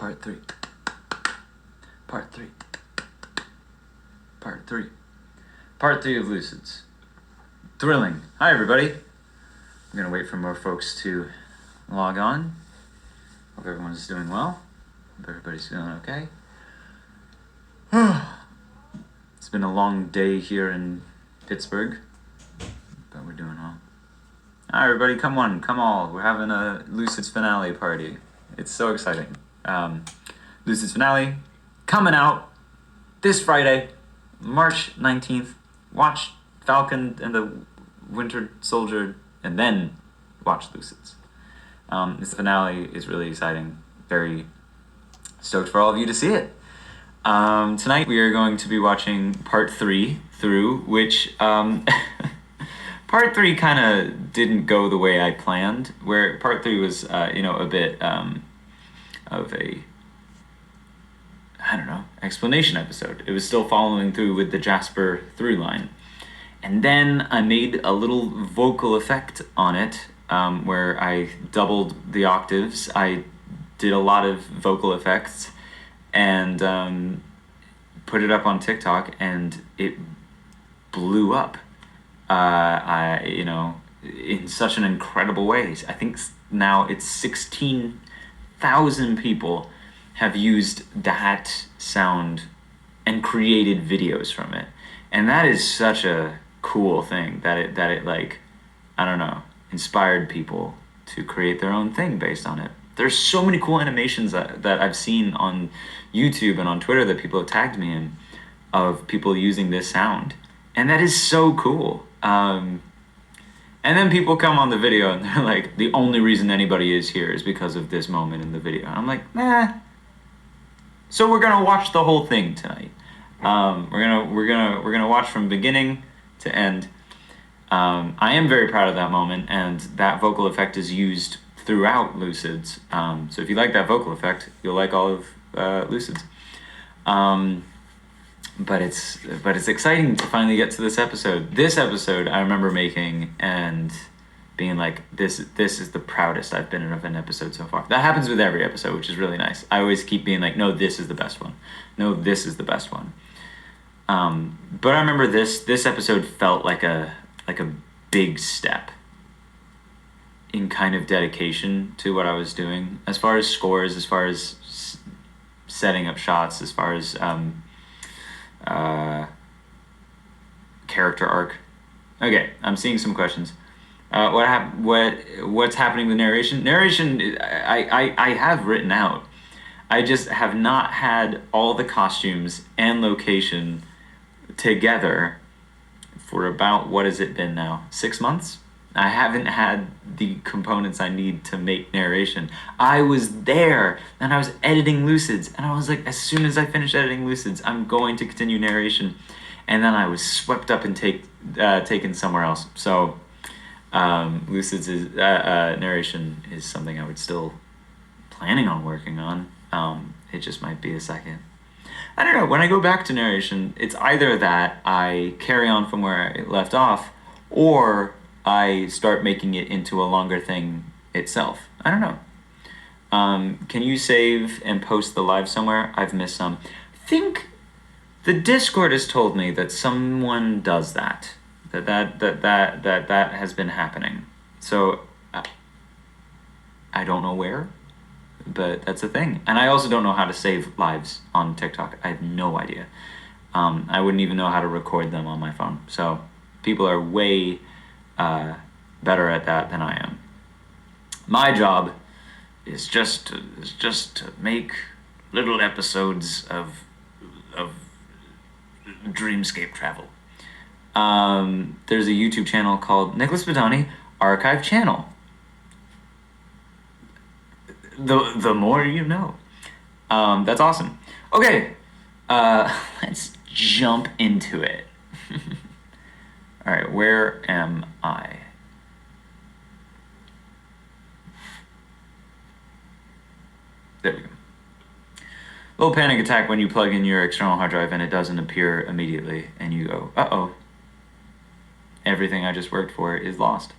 Part 3. Part 3. Part 3. Part 3 of Lucids. Thrilling. Hi, everybody. I'm going to wait for more folks to log on. Hope everyone's doing well. Hope everybody's feeling okay. It's been a long day here in Pittsburgh, but we're doing well. Hi, everybody. Come on. Come all. We're having a Lucids finale party. It's so exciting. Lucids finale coming out this Friday, March 19th. Watch Falcon and the Winter Soldier and then watch Lucids. This finale is really exciting. Very stoked for all of you to see it. Tonight we are going to be watching part 3 through, which part 3 kind of didn't go the way I planned, where part 3 was, a bit of a, explanation episode. It was still following through with the Jasper through line. And then I made a little vocal effect on it, where I doubled the octaves. I did a lot of vocal effects and put it up on TikTok, and it blew up. In such an incredible way. I think now it's 16,000 people have used that sound and created videos from it. And that is such a cool thing that it inspired people to create their own thing based on it. There's so many cool animations that I've seen on YouTube and on Twitter that people have tagged me in of people using this sound. And that is so cool. And then people come on the video and they're like, the only reason anybody is here is because of this moment in the video. And I'm like, nah. So we're gonna watch the whole thing tonight. We're gonna watch from beginning to end. I am very proud of that moment, and that vocal effect is used throughout Lucids. So if you like that vocal effect, you'll like all of Lucids. But it's exciting to finally get to this episode. This episode I remember making and being like, this is the proudest I've been of an episode so far. That happens with every episode, which is really nice. I always keep being like, no, this is the best one. No, this is the best one. But I remember this episode felt like a big step in kind of dedication to what I was doing, as far as scores, as far as setting up shots, as far as character arc. Okay, I'm seeing some questions. What's happening with narration? Narration, I have written out. I just have not had all the costumes and location together for about, what has it been now? 6 months? I haven't had the components I need to make narration. I was there and I was editing Lucids, and I was like, as soon as I finish editing Lucids, I'm going to continue narration. And then I was swept up and taken somewhere else. So Lucids is narration is something I would still planning on working on. It just might be a second. I don't know. When I go back to narration, it's either that I carry on from where I left off, or I start making it into a longer thing itself. I don't know. Can you save and post the live somewhere? I've missed some. I think the Discord has told me that someone does that. That has been happening. So I don't know where, but that's a thing. And I also don't know how to save lives on TikTok. I have no idea. I wouldn't even know how to record them on my phone. So people are way better at that than I am. My job is just to make little episodes of dreamscape travel. There's a YouTube channel called Nicholas Podany Archive Channel. The more you know. That's awesome. Okay, let's jump into it. All right, where am I? There we go. Little panic attack when you plug in your external hard drive and it doesn't appear immediately, and you go, uh-oh. Everything I just worked for is lost.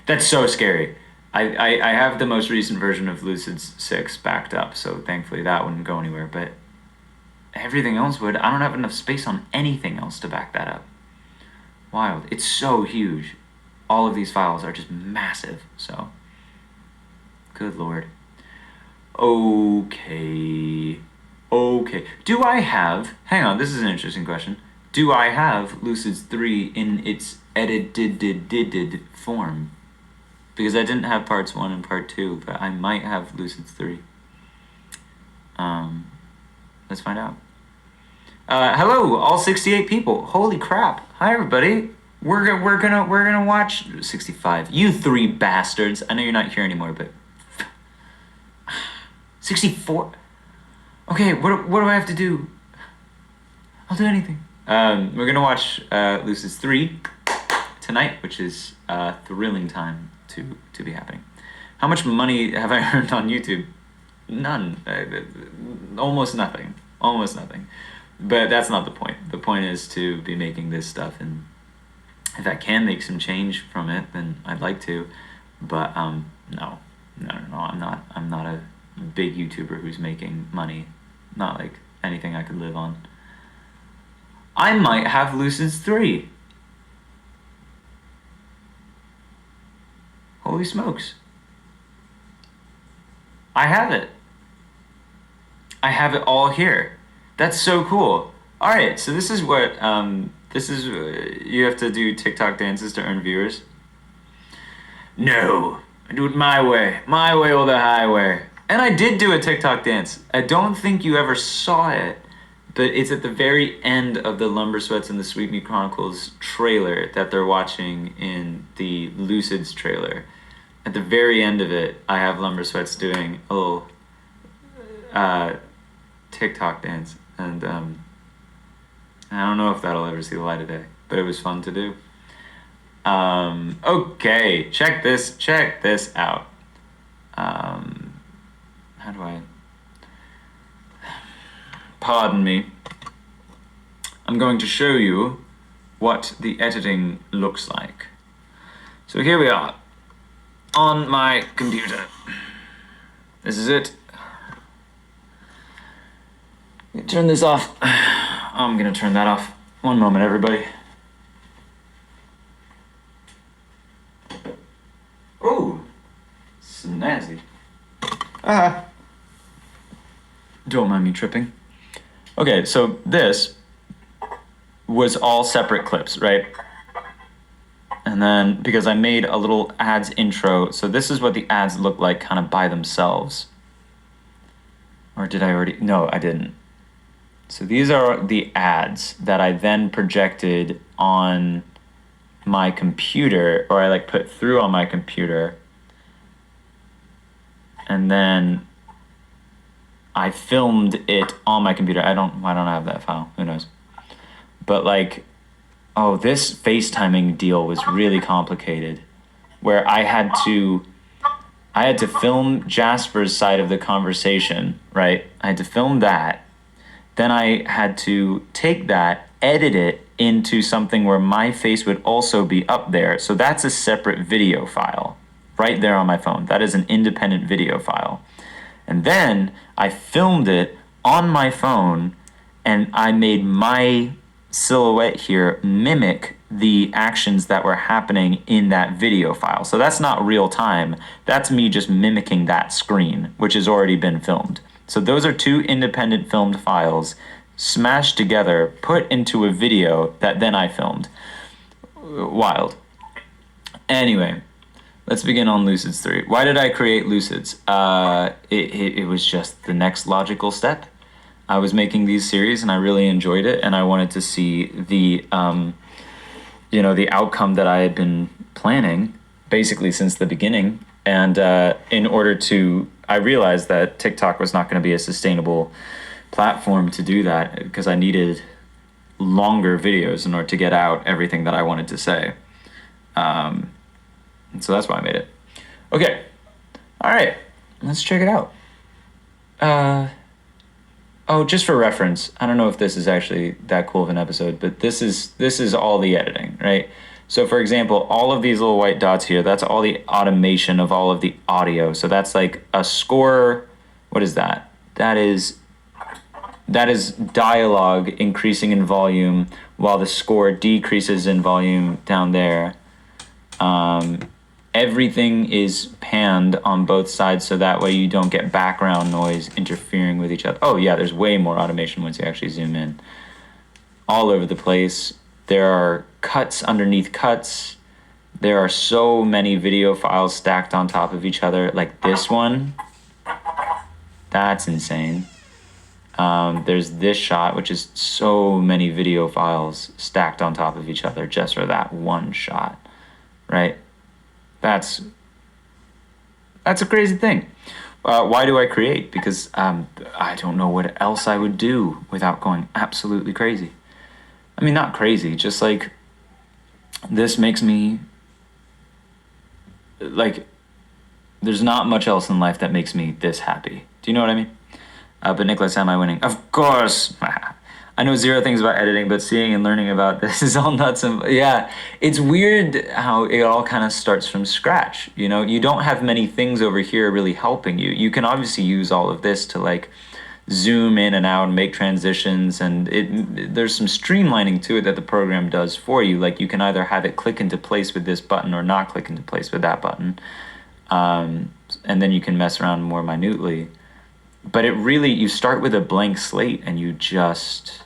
That's so scary. I have the most recent version of Lucids 6 backed up, so thankfully that wouldn't go anywhere, but everything else would. I don't have enough space on anything else to back that up. Wild. It's so huge. All of these files are just massive, so good lord. Okay. Do I have, hang on, this is an interesting question. Do I have Lucids 3 in its edited form? Because I didn't have parts 1 and part 2, but I might have Lucids 3. Let's find out. Hello, all 68 people. Holy crap. Hi, everybody. We're gonna watch 65. You 3 bastards. I know you're not here anymore, but 64. Okay, what do I have to do? I'll do anything. We're gonna watch Lucids 3 tonight, which is a thrilling time to be happening. How much money have I earned on YouTube? None. Almost nothing. But that's not the point. The point is to be making this stuff, and if I can make some change from it, then I'd like to. But no, I'm not a big YouTuber who's making money. Not like anything I could live on. I might have Lucids 3. Holy smokes. I have it. I have it all here. That's so cool. All right, so this is what you have to do TikTok dances to earn viewers. No, I do it my way or the highway. And I did do a TikTok dance. I don't think you ever saw it, but it's at the very end of the Lumber Sweats and the Sweet Meat Chronicles trailer that they're watching in the Lucids trailer. At the very end of it, I have Lumber Sweats doing a little TikTok dance, and I don't know if that'll ever see the light of day, but it was fun to do. Okay, check this out. How do I? Pardon me. I'm going to show you what the editing looks like. So here we are on my computer. This is it. Turn this off. I'm gonna turn that off. One moment, everybody. Oh, snazzy. Don't mind me tripping. Okay, so this was all separate clips, right? And then, because I made a little ads intro, so this is what the ads look like kind of by themselves. Or did I already? No, I didn't. So these are the ads that I then projected on my computer, or I like put through on my computer. And then I filmed it on my computer. I don't have that file. Who knows? But like, oh, this FaceTiming deal was really complicated, where I had to film Jasper's side of the conversation, right? I had to film that. Then I had to take that, edit it into something where my face would also be up there. So that's a separate video file right there on my phone. That is an independent video file. And then I filmed it on my phone, and I made my silhouette here mimic the actions that were happening in that video file. So that's not real time. That's me just mimicking that screen, which has already been filmed. So those are 2 independent filmed files smashed together, put into a video that then I filmed. Wild. Anyway, let's begin on Lucids 3. Why did I create Lucids? It was just the next logical step. I was making these series and I really enjoyed it, and I wanted to see the the outcome that I had been planning basically since the beginning. And in order to, I realized that TikTok was not going to be a sustainable platform to do that, because I needed longer videos in order to get out everything that I wanted to say. And so that's why I made it. Okay. All right. Let's check it out. Just for reference, I don't know if this is actually that cool of an episode, but this is all the editing, right? So for example, all of these little white dots here, that's all the automation of all of the audio. So that's like a score. What is that? That is dialogue increasing in volume while the score decreases in volume down there. Everything is panned on both sides so that way you don't get background noise interfering with each other. Oh yeah, there's way more automation once you actually zoom in. All over the place. There are cuts underneath cuts. There are so many video files stacked on top of each other. Like this one, that's insane. There's this shot, which is so many video files stacked on top of each other just for that one shot, right? That's a crazy thing. Why do I create? Because I don't know what else I would do without going absolutely crazy. I mean, not crazy, just like this makes me like, there's not much else in life that makes me this happy. Do you know what I mean? But Nicholas, am I winning? Of course. I know zero things about editing, but seeing and learning about this is all nuts. And yeah, it's weird how it all kind of starts from scratch. You know, you don't have many things over here really helping you. You can obviously use all of this to like zoom in and out and make transitions, and there's some streamlining to it that the program does for you. Like you can either have it click into place with this button or not click into place with that button. And then you can mess around more minutely. But it really, you start with a blank slate and you just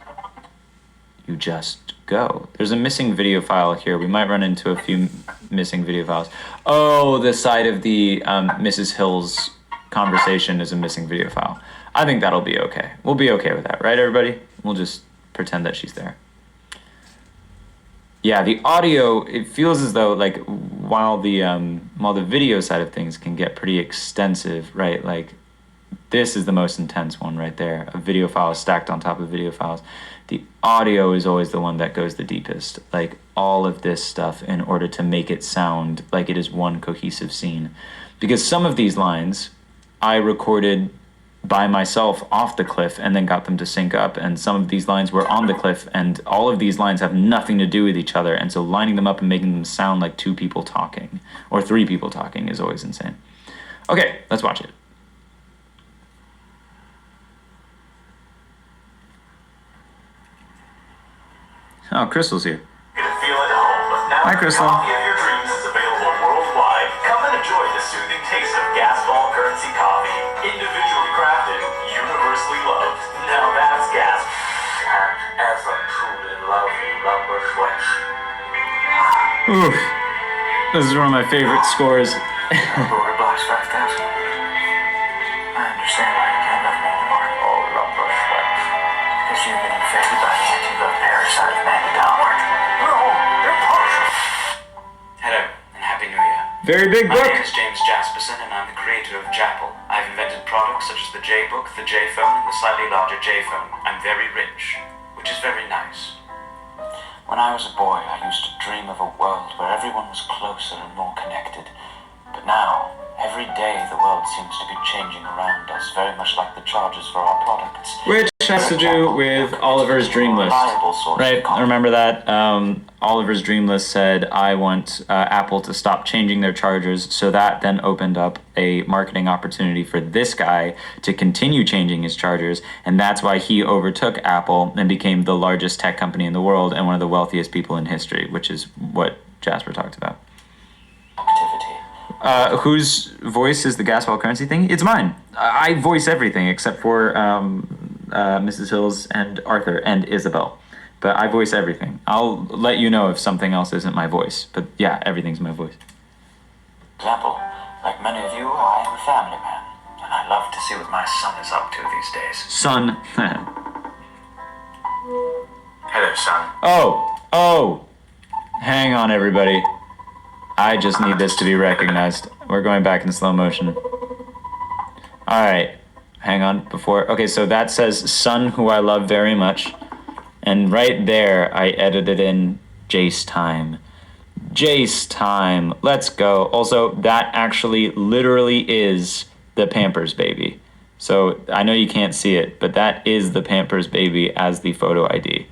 go. There's a missing video file here. We might run into a few missing video files. Oh, the side of the Mrs. Hill's conversation is a missing video file. I think that'll be okay. We'll be okay with that, right, everybody? We'll just pretend that she's there. Yeah, the audio, it feels as though like while the video side of things can get pretty extensive, right? Like this is the most intense one right there. A video file stacked on top of video files. The audio is always the one that goes the deepest. Like all of this stuff in order to make it sound like it is one cohesive scene. Because some of these lines I recorded by myself off the cliff and then got them to sync up, and some of these lines were on the cliff, and all of these lines have nothing to do with each other, and so lining them up and making them sound like two people talking or three people talking is always insane. Okay, let's watch it. Oh, Crystal's here. Hi, Crystal. Coffee of your dreams is available worldwide. Come and enjoy the soothing taste of Gasball Currency coffee. Individually crafted, universally loved. Now that's gas. And ever truly love you, lumber sweat. Oof. This is one of my favorite scores. Border Blocks 5000. I understand why you can't love me anymore. Oh, lumber sweat. Because you've been infected by the anti-love parasite of Mandy Downward. No, impossible. Hello, and Happy New Year. Very big book. My name is James Jasperson, and I'm the creator of Japple. I've invented products such as the J-Book, the J-Phone, and the slightly larger J-Phone. I'm very rich, which is very nice. When I was a boy, I used to dream of a world where everyone was closer and more connected. But now, every day the world seems to be changing around us, very much like the charges for our products. Which has to do with Oliver's Dream List, right? I remember that. Oliver's Dream List said, I want Apple to stop changing their chargers, so that then opened up a marketing opportunity for this guy to continue changing his chargers, and that's why he overtook Apple and became the largest tech company in the world and one of the wealthiest people in history, which is what Jasper talked about. Whose voice is the Gasball Currency thing? It's mine. I voice everything except for Mrs. Hills and Arthur and Isabel. But I voice everything. I'll let you know if something else isn't my voice. But yeah, everything's my voice. Example, like many of you, I am a family man. And I love to see what my son is up to these days. Son. Hello, son. Oh. Hang on, everybody. I just need this to be recognized. We're going back in slow motion. All right. Hang on before. Okay, so that says son who I love very much. And right there, I edited in Jace time. Jace time. Let's go. Also, that actually literally is the Pampers baby. So I know you can't see it, but that is the Pampers baby as the photo ID.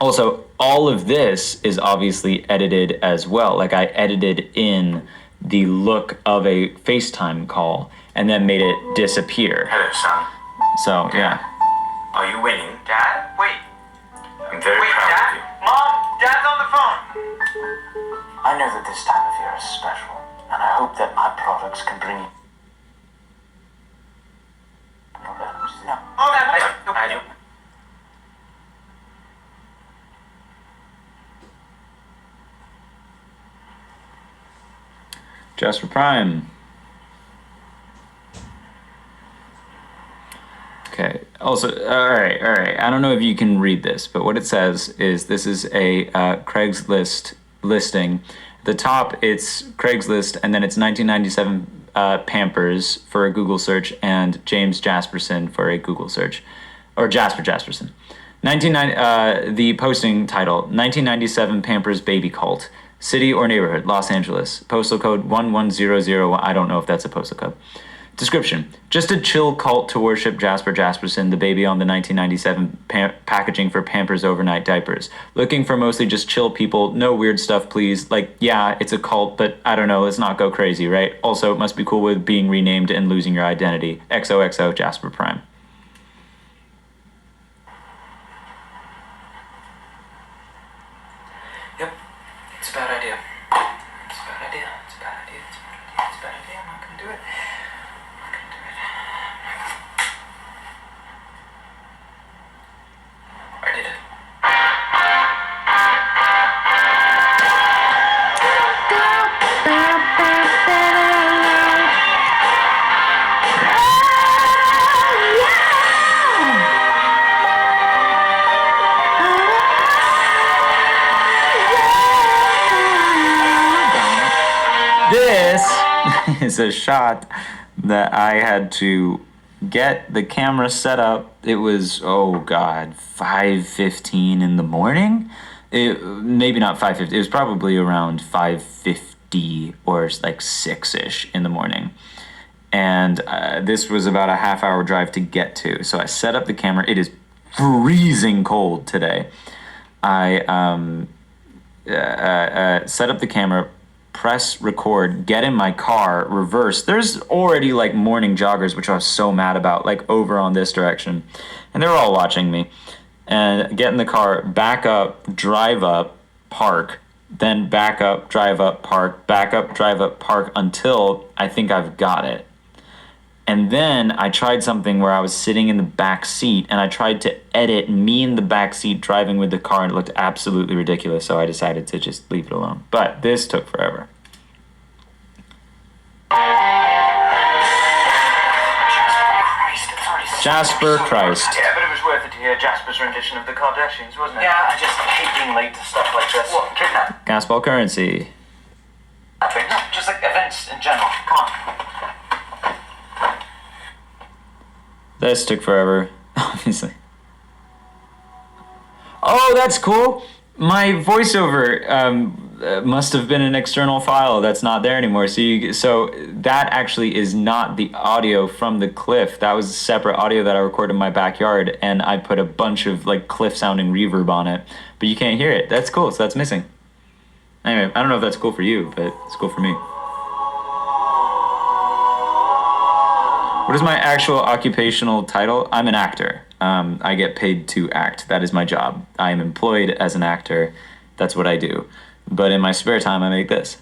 Also, all of this is obviously edited as well. Like I edited in the look of a FaceTime call and then made it disappear. Hello, son. So, yeah. Are you winning? Dad? Wait. I'm very Wait, proud Dad? of you. Mom, Dad's on the phone. I know that this time of year is special, and I hope that my products can bring you. No. Oh, Dad, I do. Jasper Prime. Okay. Also, all right. I don't know if you can read this, but what it says is this is a Craigslist listing. At the top, it's Craigslist, and then it's 1997 Pampers for a Google search, and James Jasperson for a Google search, or Jasper Jasperson. The posting title: 1997 Pampers Baby Cult. City or neighborhood: Los Angeles. Postal code 11001. I don't know if that's a postal code. Description: just a chill cult to worship Jasper Jasperson, the baby on the 1997 packaging for Pampers overnight diapers. Looking for mostly just chill people, no weird stuff, please. Like, yeah, it's a cult, but I don't know, let's not go crazy, right? Also, it must be cool with being renamed and losing your identity. XOXO Jasper Prime. Yep. It's a bad idea. It's a bad idea. It's a bad idea. It's a bad idea. It's a bad idea. I'm not gonna do it. I did it. This is a shot that I had to get the camera set up. It was, oh God, 5:15 in the morning? Maybe not 5:50. It was probably around 5:50 or like 6-ish in the morning. And this was about a half-hour drive to get to. So I set up the camera. It is freezing cold today. I set up the camera, press record, get in my car, reverse. There's already like morning joggers, which I was so mad about, like over on this direction. And they're all watching me. And get in the car, back up, drive up, park, then back up, drive up, park, back up, drive up, park until I think I've got it. And then I tried something where I was sitting in the back seat and I tried to edit me in the back seat driving with the car, and it looked absolutely ridiculous, so I decided to just leave it alone. But this took forever. Jasper Christ. Yeah, but it was worth it to hear Jasper's rendition of the Kardashians, wasn't it? Yeah, I just hate being late to stuff like this. What, kidnap? Gasball currency. No, just like events in general. Come on. This took forever, obviously. Oh, that's cool. My voiceover must have been an external file that's not there anymore. So that actually is not the audio from the cliff. That was separate audio that I recorded in my backyard, and I put a bunch of like cliff sounding reverb on it, but you can't hear it. That's cool. So that's missing. Anyway, I don't know if that's cool for you, but it's cool for me. What is my actual occupational title? I'm an actor. I get paid to act. That is my job. I am employed as an actor. That's what I do. But in my spare time, I make this.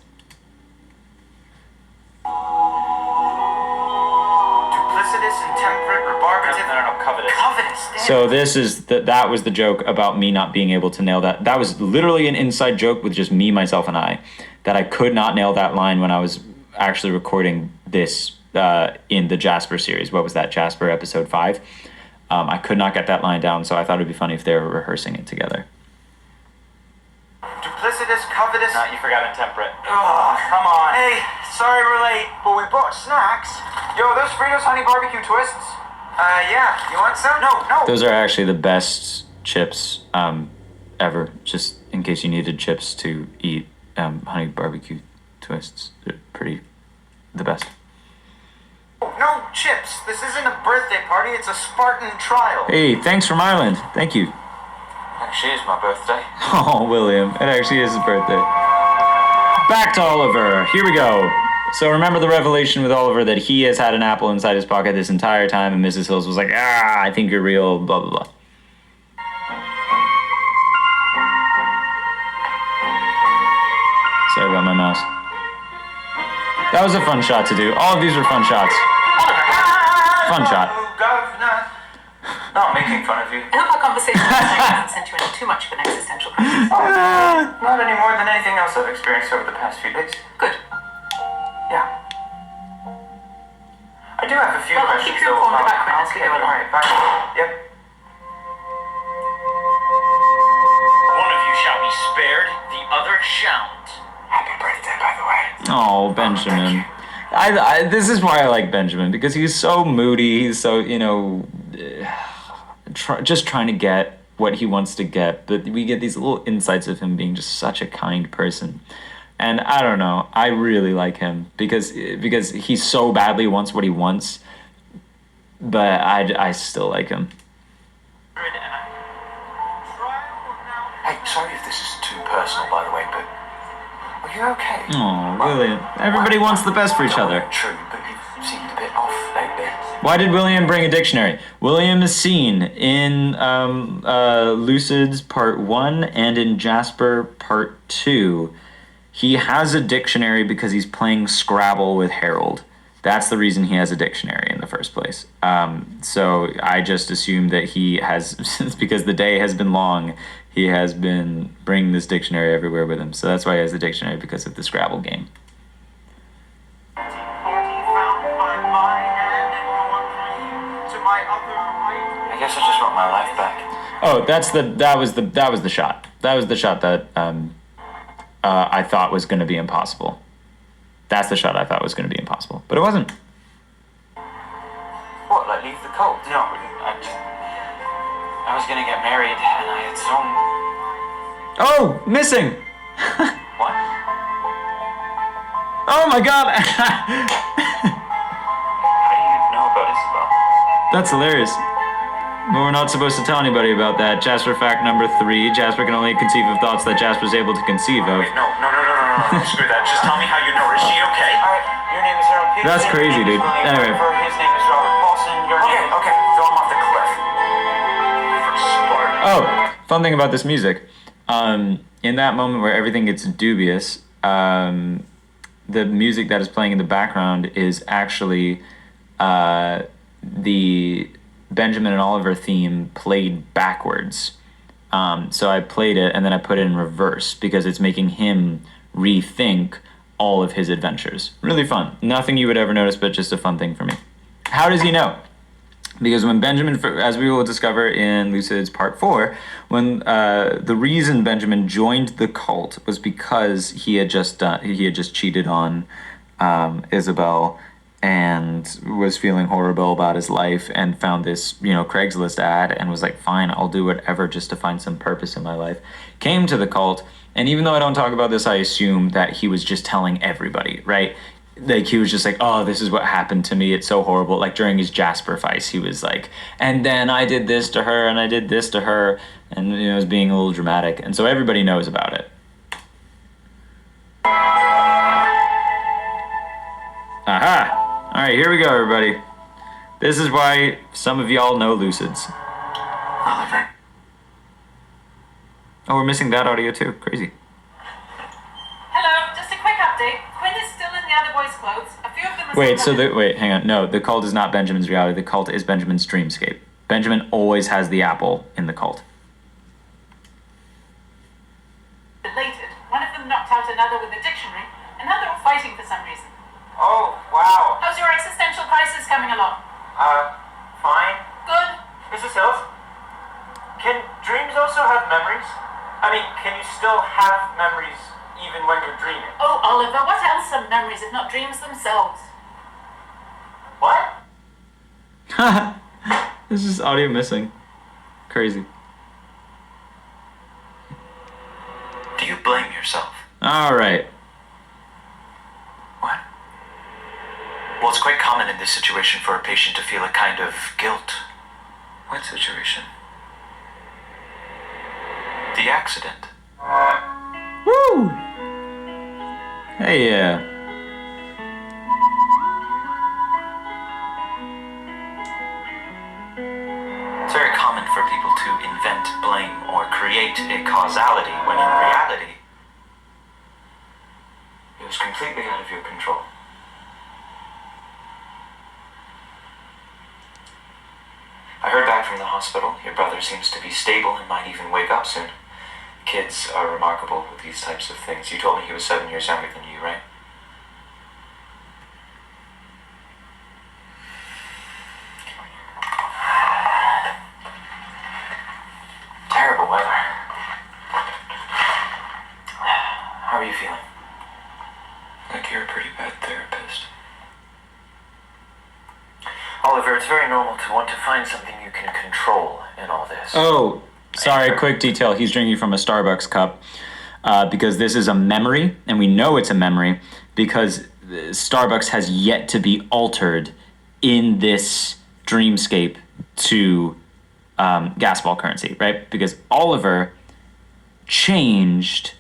Duplicitous, intemperate, rebarbative. No, covetous. Covetous. Damn. So this is that was the joke about me not being able to nail that. That was literally an inside joke with just me, myself, and I. That I could not nail that line when I was actually recording this in the Jasper series. What was that, Jasper episode 5? I could not get that line down, so I thought it'd be funny if they were rehearsing it together. Duplicitous, covetous. No, you forgot intemperate. Oh, come on. Hey, sorry we're late, but we brought snacks. Yo, those Fritos honey barbecue twists? Yeah. You want some? No. Those are actually the best chips ever. Just in case you needed chips to eat, honey barbecue twists. They're the best. No chips. This isn't a birthday party. It's a Spartan trial. Hey, thanks from Ireland. Thank you. Actually, it's my birthday. Oh, William, it actually is his birthday. Back to Oliver. Here we go. So remember the revelation with Oliver that he has had an apple inside his pocket this entire time, and Mrs. Hills was like, I think you're real, blah, blah, blah. Sorry about my mouse. That was a fun shot to do. All of these were fun shots. Fun shot. Not making fun of you. I hope our conversation hasn't sent you into too much of an existential crisis. Not any more than anything else I've experienced over the past few days. Good. Yeah. I do have a few Well, I'll questions. keep you informed about Quinn as we Okay, go along. alright, bye. Yep. One of you shall be spared, the other shan't. Happy birthday, by the way. Oh, Benjamin. This is why I like Benjamin, because he's so moody. He's so, just trying to get what he wants to get. But we get these little insights of him being just such a kind person. And I don't know, I really like him because he so badly wants what he wants. But I still like him. Hey, sorry if this is too personal, by the way, but are you okay? Oh, William. Everybody wants the best for each other. True, but you seemed a bit off lately. Why did William bring a dictionary? William is seen in Lucids Part 1 and in Jasper Part 2. He has a dictionary because he's playing Scrabble with Harold. That's the reason he has a dictionary in the first place. So I just assume that he has, because the day has been long, he has been bringing this dictionary everywhere with him. So that's why he has the dictionary, because of the Scrabble game. I guess I just want my life back. Oh, that was the shot. That was the shot that I thought was going to be impossible. That's the shot I thought was going to be impossible, but it wasn't. What, like leave the cult? No, I was gonna get married and I had some... Oh, missing! What? Oh my god! How do you know about Isabel? That's hilarious. But we're not supposed to tell anybody about that. Jasper fact number 3. Jasper can only conceive of thoughts that Jasper's able to conceive of. Wait, no, screw that. Just tell me how you know her. Is she okay? Alright, your name is Harold Peterson. That's crazy, dude. Anyway. His name is Robert Paulson. Your name is... Okay, throw him off the cliff. For Sparta. Oh, fun thing about this music. In that moment where everything gets dubious, the music that is playing in the background is actually the Benjamin and Oliver theme played backwards. So I played it and then I put it in reverse because it's making him rethink all of his adventures. Really fun. Nothing you would ever notice, but just a fun thing for me. How does he know? Because when Benjamin, as we will discover in Lucids Part 4, when the reason Benjamin joined the cult was because he had just cheated on Isabel and was feeling horrible about his life and found this, Craigslist ad and was like, fine, I'll do whatever just to find some purpose in my life. Came to the cult, and even though I don't talk about this, I assume that he was just telling everybody, right? Like, he was just like, oh, this is what happened to me, it's so horrible. Like, during his Jasper fights, he was like, and then I did this to her, and I did this to her, and, it was being a little dramatic. And so everybody knows about it. Aha! All right, here we go, everybody. This is why some of y'all know Lucids. Oliver. Oh, we're missing that audio too. Crazy. Hello, just a quick update. Quinn is still in the other boys' clothes. A few of them are Wait, hang on. No, the cult is not Benjamin's reality. The cult is Benjamin's dreamscape. Benjamin always has the apple in the cult. Related. One of them knocked out another with a dictionary, and now they're all fighting for some reason. Oh, wow. How's your existential crisis coming along? Fine. Good. Mrs. Hills, can dreams also have memories? I mean, can you still have memories even when you're dreaming? Oh, Oliver, what else are memories if not dreams themselves? What? This is audio missing. Crazy. Do you blame yourself? All right. What? Well, it's quite common in this situation for a patient to feel a kind of guilt. What situation? The accident. Woo! Hey, yeah. It's very common for people to invent, blame, or create a causality when in reality, it was completely out of your control. I heard back from the hospital. Your brother seems to be stable and might even wake up soon. Kids are remarkable with these types of things. You told me he was 7 years younger than you, right? Terrible weather. How are you feeling? Like you're a pretty bad therapist. Oliver, it's very normal to want to find something you can control in all this. Oh, sorry, quick detail. He's drinking from a Starbucks cup because this is a memory, and we know it's a memory because Starbucks has yet to be altered in this dreamscape to gasball currency, right? Because Oliver changed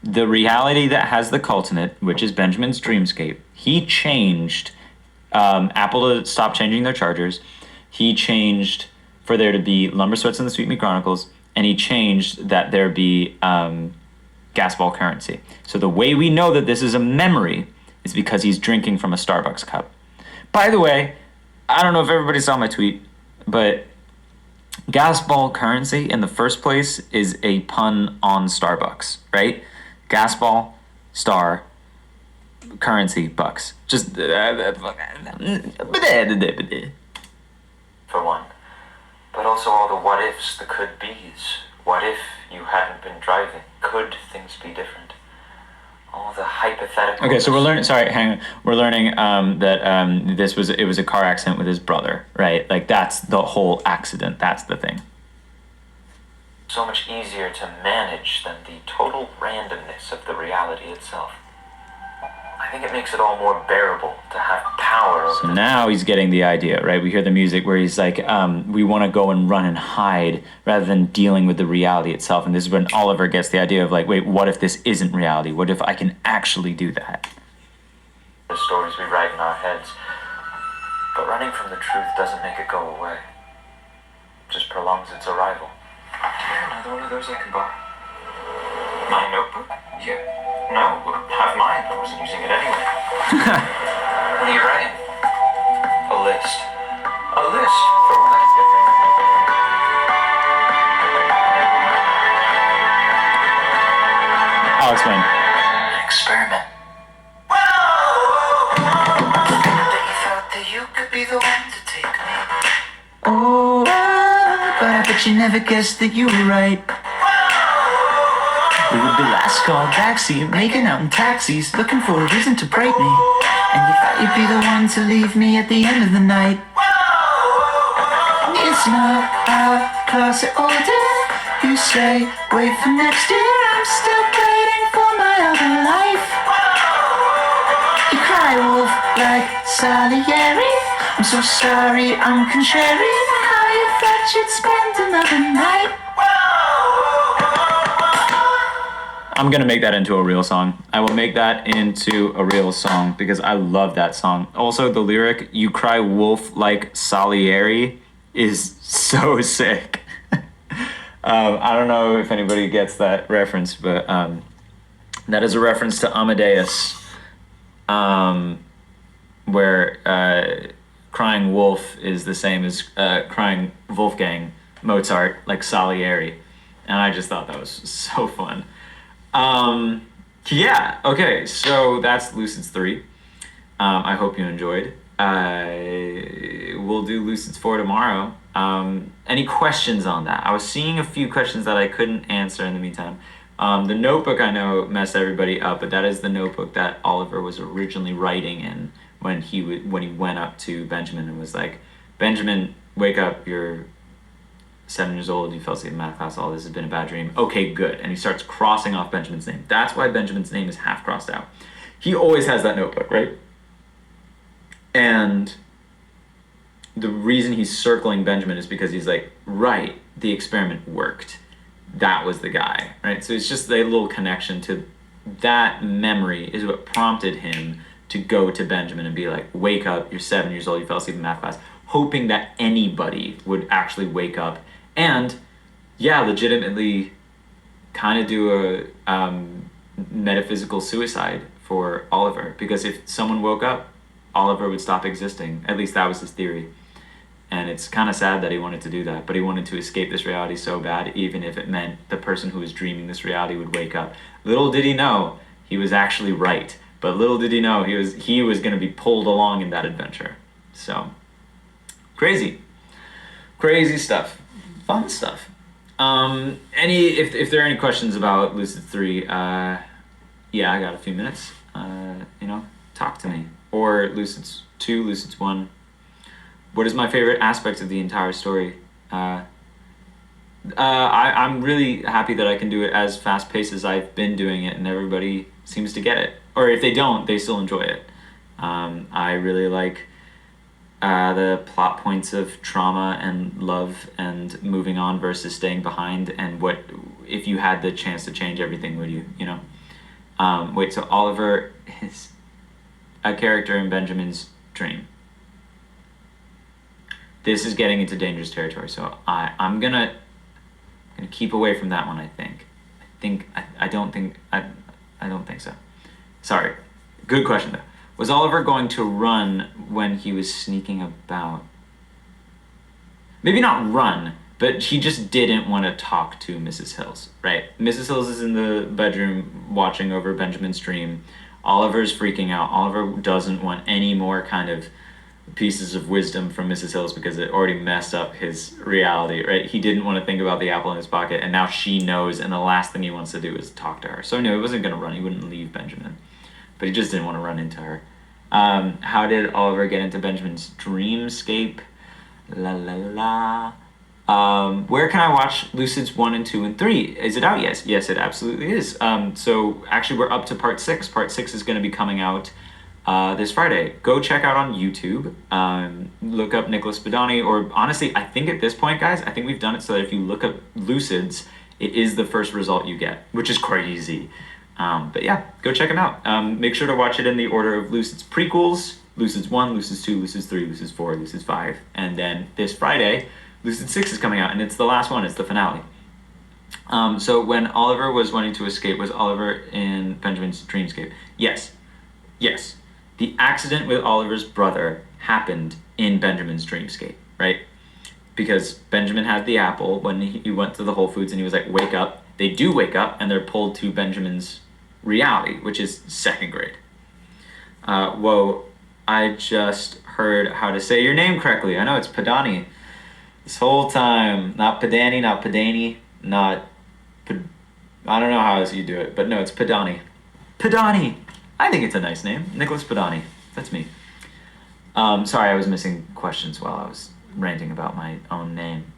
the reality that has the cult in it, which is Benjamin's dreamscape. He changed Apple to stop changing their chargers. He changed for there to be Lumber Sweats and the Sweet Meat Chronicles, and he changed that there be gasball currency. So the way we know that this is a memory is because he's drinking from a Starbucks cup. By the way, I don't know if everybody saw my tweet, but gasball currency in the first place is a pun on Starbucks, right? Gasball, star, currency, bucks. Just For one. But also all the what ifs, the could be's. What if you hadn't been driving? Could things be different? All the hypothetical. Okay, so we're learning. Sorry, hang on. We're learning that it was a car accident with his brother, right? Like that's the whole accident. That's the thing. So much easier to manage than the total randomness of the reality itself. I think it makes it all more bearable to have power over So now he's getting the idea, right? We hear the music where he's like, we want to go and run and hide rather than dealing with the reality itself. And this is when Oliver gets the idea of like, wait, what if this isn't reality? What if I can actually do that? the stories we write in our heads. But running from the truth doesn't make it go away. It just prolongs its arrival. Here, another one of those I can borrow. My notebook? Yeah. No, have mine. I wasn't using it anyway. What are you writing? A list. A list? For what? I'll explain. An experiment. That you thought that you could be the one to take me. Oh, but I bet you never guessed that you were right. We would be last call backseat, making out in taxis, looking for a reason to break me. And you thought you'd be the one to leave me at the end of the night. It's not our closet order. You say, wait for next year. I'm still waiting for my other life. You cry wolf like Salieri. I'm so sorry, I'm contrary. How you thought you'd spend another night. I'm gonna make that into a real song. I will make that into a real song because I love that song. Also, the lyric "You cry wolf like Salieri" is so sick. I don't know if anybody gets that reference, but that is a reference to Amadeus, where crying wolf is the same as crying Wolfgang Mozart, like Salieri, and I just thought that was so fun. Yeah, okay, so that's Lucids 3. I hope you enjoyed. We'll do Lucids 4 tomorrow. Any questions on that? I was seeing a few questions that I couldn't answer in the meantime. The notebook I know messed everybody up, but that is the notebook that Oliver was originally writing in when he went up to Benjamin and was like, "Benjamin, wake up, you're 7 years old, you fell asleep in math class, all this has been a bad dream. Okay, good." And he starts crossing off Benjamin's name. That's why Benjamin's name is half crossed out. He always has that notebook, right? And the reason he's circling Benjamin is because he's like, right, the experiment worked. that was the guy, right? So it's just a little connection to that memory is what prompted him to go to Benjamin and be like, wake up, you're 7 years old, you fell asleep in math class, hoping that anybody would actually wake up and, yeah, legitimately kind of do a metaphysical suicide for Oliver. Because if someone woke up, Oliver would stop existing. At least that was his theory. And it's kind of sad that he wanted to do that, but he wanted to escape this reality so bad, even if it meant the person who was dreaming this reality would wake up. Little did he know he was actually right, but little did he know he was going to be pulled along in that adventure. So, crazy stuff, fun stuff. If there are any questions about Lucid 3, yeah, I got a few minutes. Talk to me. Or Lucids 2, Lucids 1. What is my favorite aspect of the entire story? I'm really happy that I can do it as fast-paced as I've been doing it, and everybody seems to get it. Or if they don't, they still enjoy it. I really like the plot points of trauma and love and moving on versus staying behind, and what if you had the chance to change everything, would you? So Oliver is a character in Benjamin's dream. This is getting into dangerous territory, so I'm gonna keep away from that one. I don't think so. Sorry. Good question though. Was Oliver going to run when he was sneaking about? Maybe not run, but he just didn't want to talk to Mrs. Hills, right? Mrs. Hills is in the bedroom watching over Benjamin's dream. Oliver's freaking out. Oliver doesn't want any more kind of pieces of wisdom from Mrs. Hills because it already messed up his reality, right? He didn't want to think about the apple in his pocket, and now she knows, and the last thing he wants to do is talk to her. So no, he wasn't going to run. He wouldn't leave Benjamin, but he just didn't want to run into her. How did Oliver get into Benjamin's dreamscape? La la la. Where can I watch Lucids 1 and 2 and 3? Is it out yet? Yes, it absolutely is. So actually we're up to part 6. Part 6 is going to be coming out this Friday. Go check out on YouTube. Look up Nicholas Podany, or honestly, I think at this point, guys, I think we've done it so that if you look up Lucids, it is the first result you get, which is crazy. But yeah, go check them out. Make sure to watch it in the order of Lucids prequels: Lucids 1, Lucids 2, Lucids 3, Lucids 4, Lucids 5, and then this Friday, Lucid 6 is coming out, and it's the last one. It's the finale. So when Oliver was wanting to escape, was Oliver in Benjamin's dreamscape? Yes. The accident with Oliver's brother happened in Benjamin's dreamscape, right? Because Benjamin had the apple when he went to the Whole Foods and he was like, wake up. They do wake up and they're pulled to Benjamin's reality, which is second grade. Whoa, I just heard how to say your name correctly. I know it's Podany. This whole time, not Podany, not Podany, not... I don't know how else you do it, but no, it's Podany. Podany! I think it's a nice name. Nicholas Podany. That's me. Sorry, I was missing questions while I was ranting about my own name.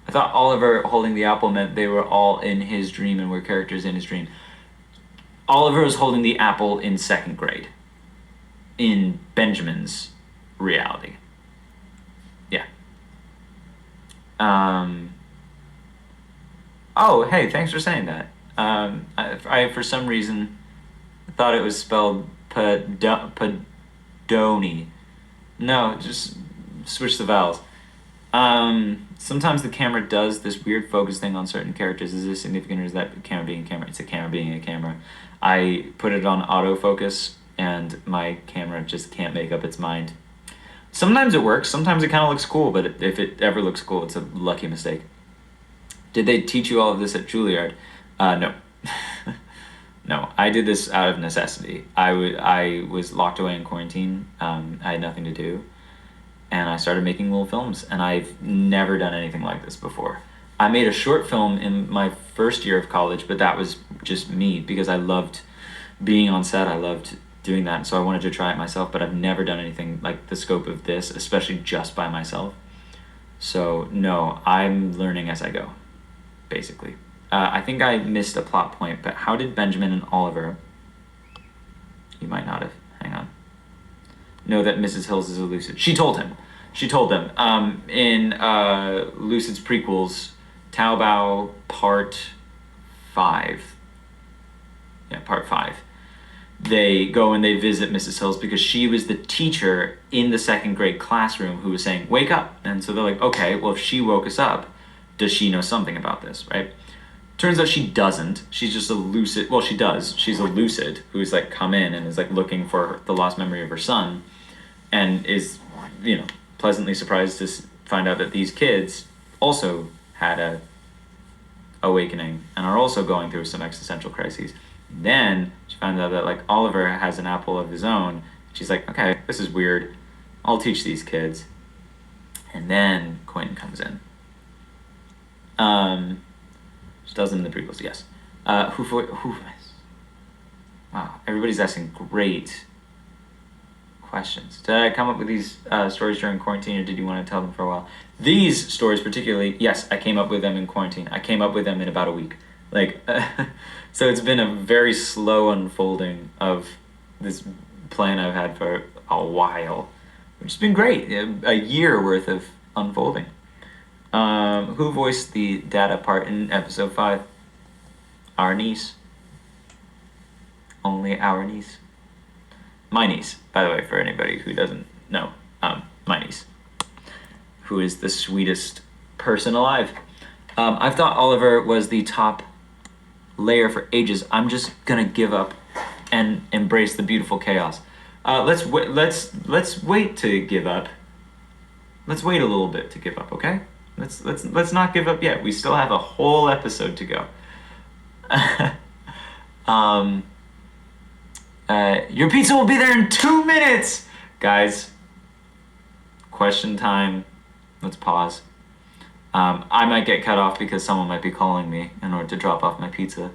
I thought Oliver holding the apple meant they were all in his dream and were characters in his dream. Oliver was holding the apple in second grade. In Benjamin's reality. Yeah. Oh, hey, thanks for saying that. I for some reason... thought it was spelled Podony. No, just switch the vowels. Sometimes the camera does this weird focus thing on certain characters. Is this significant, or is that camera being a camera? It's a camera being a camera. I put it on autofocus, and my camera just can't make up its mind. Sometimes it works. Sometimes it kind of looks cool, but if it ever looks cool, it's a lucky mistake. Did they teach you all of this at Juilliard? No. No, I did this out of necessity. I was locked away in quarantine. I had nothing to do. And I started making little films. And I've never done anything like this before. I made a short film in my first year of college, but that was just me because I loved being on set. I loved doing that. And so I wanted to try it myself, but I've never done anything like the scope of this, especially just by myself. So no, I'm learning as I go, basically. I think I missed a plot point, but how did Benjamin and Oliver, you might not have, hang on, know that Mrs. Hills is a Lucid? She told him. She told them. In Lucid's prequels, Taobao Part 5. Yeah, Part 5. They go and they visit Mrs. Hills because she was the teacher in the second grade classroom who was saying, wake up. And so they're like, okay, well, if she woke us up, does she know something about this, right? Turns out she doesn't. She's just a lucid. Well, she does. She's a lucid who's like come in and is like looking for the lost memory of her son, and is, pleasantly surprised to find out that these kids also had a awakening and are also going through some existential crises. Then she finds out that like Oliver has an apple of his own. She's like, okay, this is weird. I'll teach these kids. And then Quentin comes in. She does them in the prequels, yes. Wow, everybody's asking great questions. Did I come up with these stories during quarantine, or did you want to tell them for a while? These stories particularly, yes, I came up with them in quarantine. I came up with them in about a week. So it's been a very slow unfolding of this plan I've had for a while, which has been great. A year worth of unfolding. Who voiced the data part in episode 5? Our niece. Only our niece. My niece, by the way, for anybody who doesn't know. My niece. Who is the sweetest person alive. I've thought Oliver was the top layer for ages. I'm just gonna give up and embrace the beautiful chaos. Let's wait to give up. Let's wait a little bit to give up, okay? Let's not give up yet. We still have a whole episode to go. Your pizza will be there in 2 minutes, guys. Question time. Let's pause. I might get cut off because someone might be calling me in order to drop off my pizza.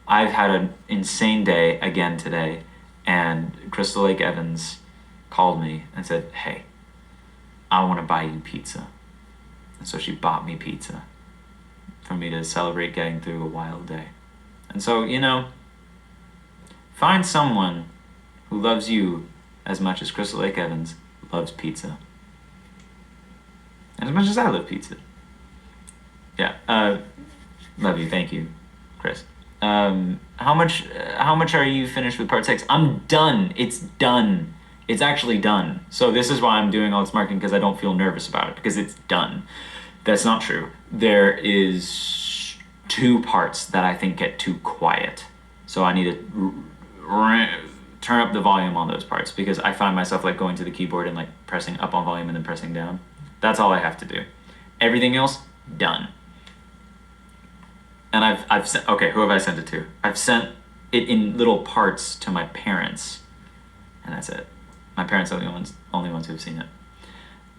I've had an insane day again today, and Crystal Lake Evans called me and said, hey, I want to buy you pizza. And so she bought me pizza for me to celebrate getting through a wild day. And so, find someone who loves you as much as Crystal Lake Evans loves pizza. And as much as I love pizza. Yeah, love you, thank you, Chris. How much are you finished with part 6? I'm done. It's done. It's actually done. So this is why I'm doing all this marketing, because I don't feel nervous about it, because it's done. That's not true. There is 2 parts that I think get too quiet. So I need to turn up the volume on those parts, because I find myself like going to the keyboard and like pressing up on volume and then pressing down. That's all I have to do. Everything else, done. And I've sent, okay, who have I sent it to? I've sent it in little parts to my parents, and that's it. My parents are the only ones who've seen it.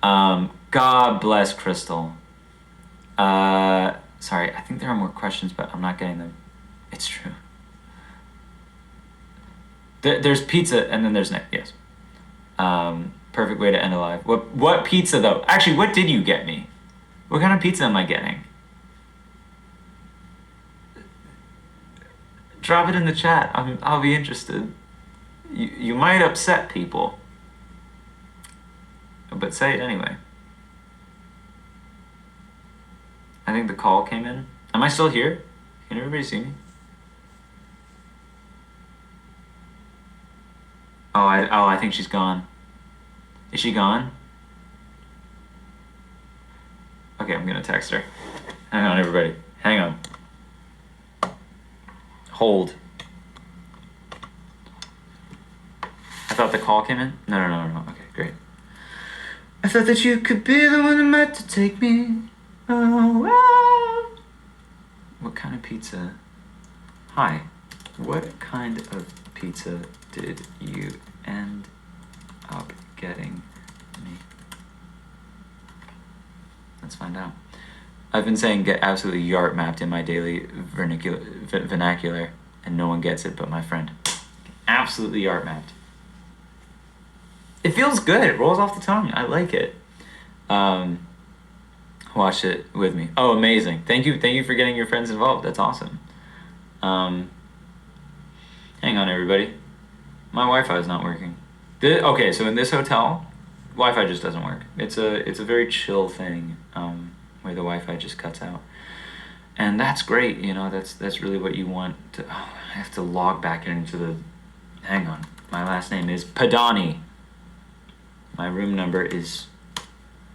God bless Crystal. Sorry, I think there are more questions, but I'm not getting them. It's true. There's pizza, and then there's Nick, yes. Perfect way to end alive. What pizza, though? Actually, what did you get me? What kind of pizza am I getting? Drop it in the chat. I'll be interested. You might upset people, but say it anyway. I think the call came in. Am I still here? Can everybody see me? I think she's gone. Is she gone? Okay, I'm gonna text her. Hang on, everybody. Hang on. Hold. I thought the call came in? No. Okay, great. I thought that you could be the one that meant to take me. Oh. What kind of pizza? Hi. What kind of pizza did you end up getting me? Let's find out. I've been saying get absolutely yart mapped in my daily vernacular, and no one gets it but my friend. Absolutely yart mapped. It feels good. It rolls off the tongue. I like it. Watch it with me. Oh, amazing. Thank you for getting your friends involved. That's awesome. Hang on, everybody. My Wi-Fi is not working. Okay, so in this hotel, Wi-Fi just doesn't work. It's a very chill thing, where the Wi-Fi just cuts out. And that's great, you know, that's really what you want to. Oh, I have to log back into the. Hang on. My last name is Podany. My room number is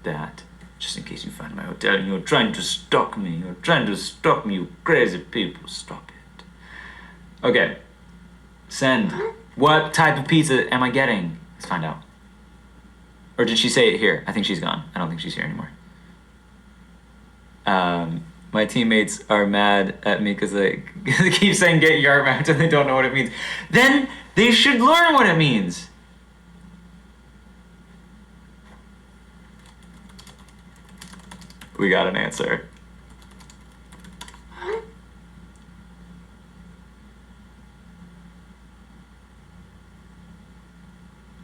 that. Just in case you find my hotel and you're trying to stalk me. You're trying to stalk me, you crazy people. Stop it. Okay. Send. What type of pizza am I getting? Let's find out. Or did she say it here? I think she's gone. I don't think she's here anymore. My teammates are mad at me because they keep saying get yard mapped and they don't know what it means. Then they should learn what it means. We got an answer.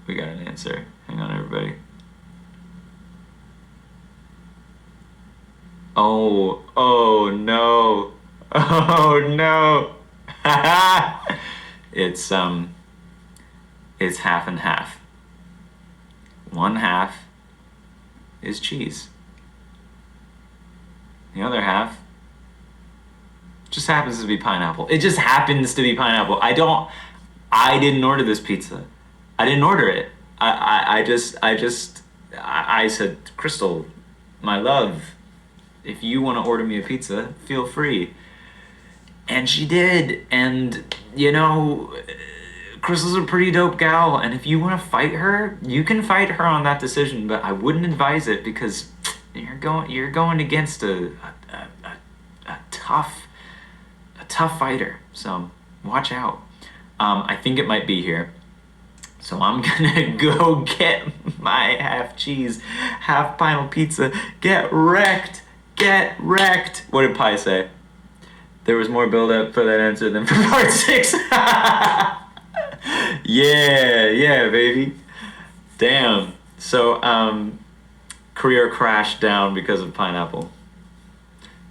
We got an answer. Hang on, everybody. Oh no. Oh no. It's half and half. One half is cheese. The other half just happens to be pineapple. It just happens to be pineapple. I didn't order this pizza. I didn't order it. I said, Crystal, my love, if you want to order me a pizza, feel free. And she did. And, you know, Crystal's a pretty dope gal. And if you want to fight her, you can fight her on that decision. But I wouldn't advise it because you're going against a tough fighter. So watch out. I think it might be here. So I'm gonna go get my half cheese, half pineapple pizza. Get wrecked. Get wrecked. What did Pi say? There was more build up for that answer than for part 6. Yeah, baby. Damn. So, career crashed down because of pineapple.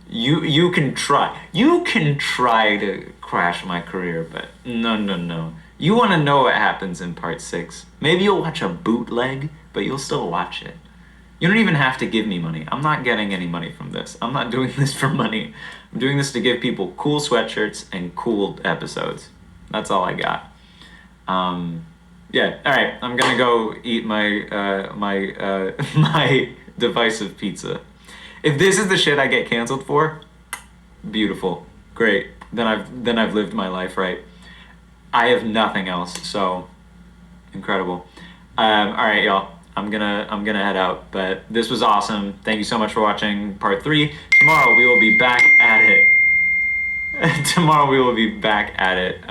You can try. You can try to crash my career, but no. You want to know what happens in part 6. Maybe you'll watch a bootleg, but you'll still watch it. You don't even have to give me money. I'm not getting any money from this. I'm not doing this for money. I'm doing this to give people cool sweatshirts and cool episodes. That's all I got. Yeah. All right. I'm gonna go eat my my divisive pizza. If this is the shit I get canceled for, beautiful, great. Then I've lived my life right. I have nothing else, so incredible. All right, y'all. I'm gonna head out, but this was awesome. Thank you so much for watching part 3. Tomorrow we will be back at it. Tomorrow we will be back at it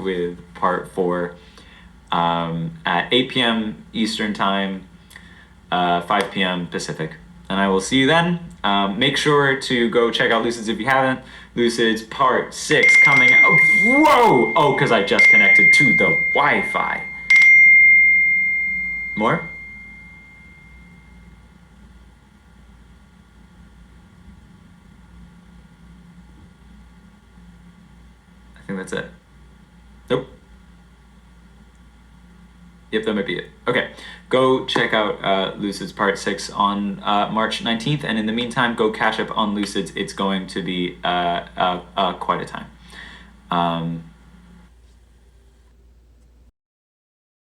with part 4 at 8 p.m. Eastern time, 5 p.m. Pacific. And I will see you then. Make sure to go check out Lucids if you haven't. Lucids part 6 coming out. Whoa! Oh, because I just connected to the Wi-Fi. More? I think that's it. Nope. Yep, that might be it. Okay, go check out Lucids Part 6 on March 19th, and in the meantime, go catch up on Lucids. It's going to be quite a time.